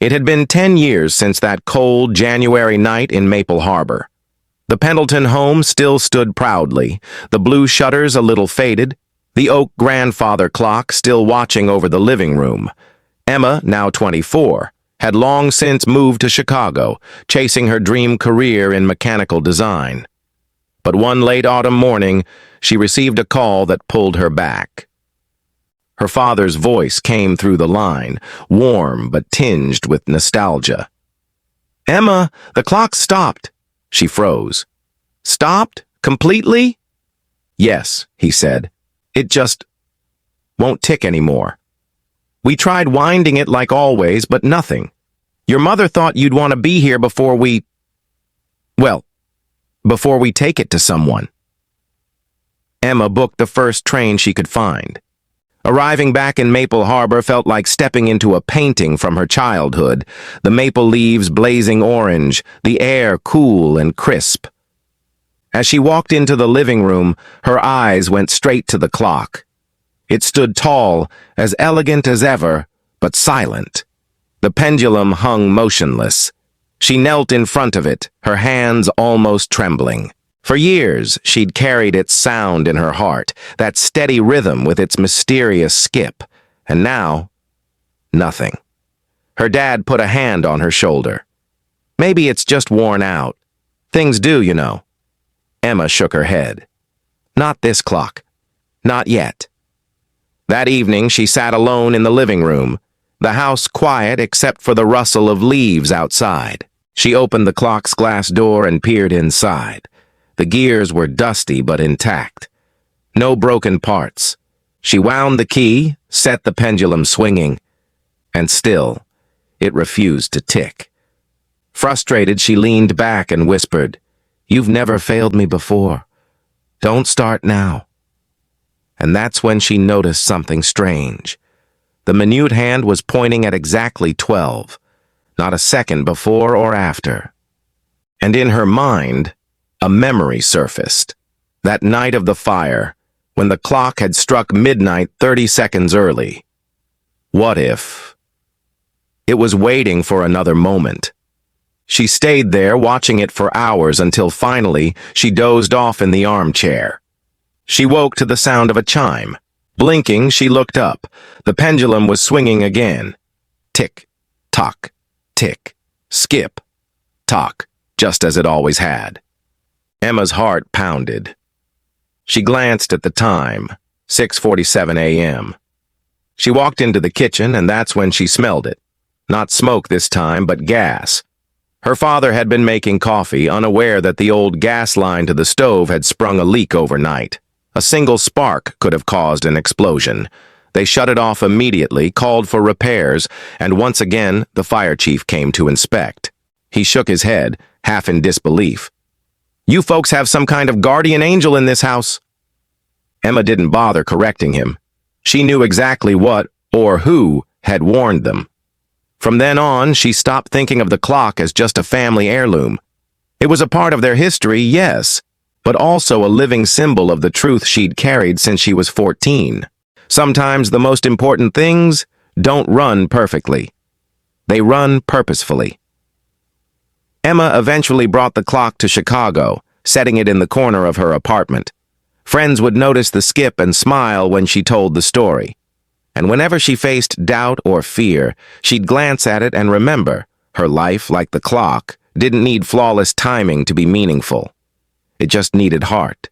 It had been 10 years since that cold January night in Maple Harbor. The Pendleton home still stood proudly, the blue shutters a little faded, the oak grandfather clock still watching over the living room. Emma, now 24, had long since moved to Chicago, chasing her dream career in mechanical design. But one late autumn morning, she received a call that pulled her back. Her father's voice came through the line, warm but tinged with nostalgia. "Emma, the clock stopped." She froze. "Stopped? Completely?" "Yes," he said. "It just won't tick anymore. We tried winding it like always, but nothing. Your mother thought you'd want to be here before we take it to someone." Emma booked the first train she could find. Arriving back in Maple Harbor felt like stepping into a painting from her childhood, the maple leaves blazing orange, the air cool and crisp. As she walked into the living room, her eyes went straight to the clock. It stood tall, as elegant as ever, but silent. The pendulum hung motionless. She knelt in front of it, her hands almost trembling. For years, she'd carried its sound in her heart, that steady rhythm with its mysterious skip, and now, nothing. Her dad put a hand on her shoulder. "Maybe it's just worn out. Things do, you know." Emma shook her head. "Not this clock. Not yet." That evening, she sat alone in the living room, the house quiet except for the rustle of leaves outside. She opened the clock's glass door and peered inside. The gears were dusty but intact. No broken parts. She wound the key, set the pendulum swinging, and still, it refused to tick. Frustrated, she leaned back and whispered, "You've never failed me before. Don't start now." And that's when she noticed something strange. The minute hand was pointing at exactly 12, not a second before or after. And in her mind, a memory surfaced. That night of the fire, when the clock had struck midnight 30 seconds early. What if? It was waiting for another moment. She stayed there, watching it for hours until finally she dozed off in the armchair. She woke to the sound of a chime. Blinking, she looked up. The pendulum was swinging again. Tick, tock, tick, skip, tock, just as it always had. Emma's heart pounded. She glanced at the time, 6:47 a.m. She walked into the kitchen, and that's when she smelled it. Not smoke this time, but gas. Her father had been making coffee, unaware that the old gas line to the stove had sprung a leak overnight. A single spark could have caused an explosion. They shut it off immediately, called for repairs, and once again the fire chief came to inspect. He shook his head, half in disbelief. "You folks have some kind of guardian angel in this house." Emma didn't bother correcting him. She knew exactly what, or who, had warned them. From then on, she stopped thinking of the clock as just a family heirloom. It was a part of their history, yes, but also a living symbol of the truth she'd carried since she was 14. Sometimes the most important things don't run perfectly. They run purposefully. Emma eventually brought the clock to Chicago, setting it in the corner of her apartment. Friends would notice the skip and smile when she told the story. And whenever she faced doubt or fear, she'd glance at it and remember, her life, like the clock, didn't need flawless timing to be meaningful. It just needed heart.